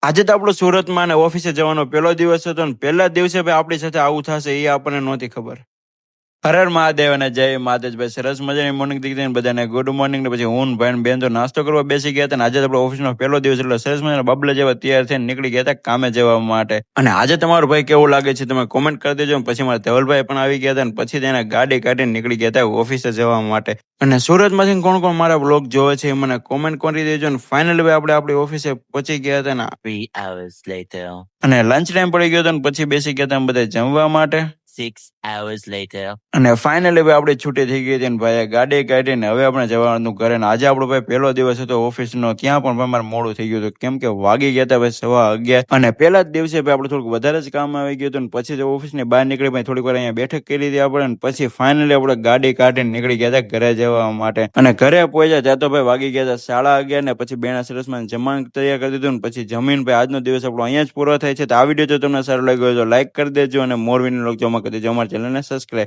આજે તો આપણો સુરતમાં અને ઓફિસે જવાનો પહેલો દિવસ હતો ને પહેલા જ દિવસે ભાઈ આપણી સાથે આવું થશે એ આપણને નહોતી ખબર. હર હર મહાદેવ અને જય માતાજી. સરસ મજાની મોર્નિંગ દીધી ને બધાને ગુડ મોર્નિંગ. ને પછી હું ભાઈ બેન તો નાસ્તો કરવા બેસી ગયા હતા. આજે આપણો ઓફિસનો પહેલો દિવસ એટલે સરસ મજાના બબલા જેવા તૈયાર થઈને નીકળી ગયા હતા કામે જવા માટે. અને આજે તમારું ભાઈ કેવું લાગે છે તમે કોમેન્ટ કરી દેજો. પછી મારા ધવલભાઈ પણ આવી ગયા હતા ને પછી તેને ગાડી કાઢીને નીકળી ગયા હતા ઓફિસે જવા માટે. અને સુરતમાંથી કોણ કોણ મારા બ્લોગ જોવે છે એ મને કોમેન્ટ કરી દેજો. અને ફાઇનલી આપણે આપણી ઓફિસે પહોંચી ગયા હતા ને 3 hours later. અને લંચ ટાઈમ પડી ગયો હતો ને પછી બેસી ગયા હતા બધા જમવા માટે. 6 hours later. અને ફાઇનલી ભાઈ આપણી છૂટી થઈ ગઈ હતી ને ભાઈ ગાડી કાઢીને હવે આપણે જવાનું ઘરે. ને આજે આપણો ભાઈ પહેલો દિવસ હતો ઓફિસનો. ત્યાં પણ ભાઈ મારે મોડું થઈ ગયું હતું કેમ કે વાગી ગયા હતા ભાઈ 11:15. અને પહેલા જ દિવસે ભાઈ આપણે થોડુંક વધારે જ કામ આવી ગયું હતું. ને પછી જો ઓફિસની બહાર નીકળી ભાઈ થોડીક વાર અહીંયા બેઠક કરી હતી આપણે. ને પછી ફાઇનલી આપણે ગાડી કાઢીને નીકળી ગયા હતા ઘરે જવા માટે. અને ઘરે પહોંચ્યા ત્યાં તો ભાઈ વાગી ગયા હતા 11:30. ને પછી બેના સરસમાં જમવાનું તૈયાર કરી દીધું. ને પછી જમીન ભાઈ આજનો દિવસ આપણો અહીંયા જ પૂરો થાય છે. તો આ વિડીયો જો તમને સારો લાગ્યો હોય તો લાઈક કરી દેજો અને મોર વિડીયો જોવા કરી દેજો. અમારા ચેનલને સબસ્ક્રાઈબ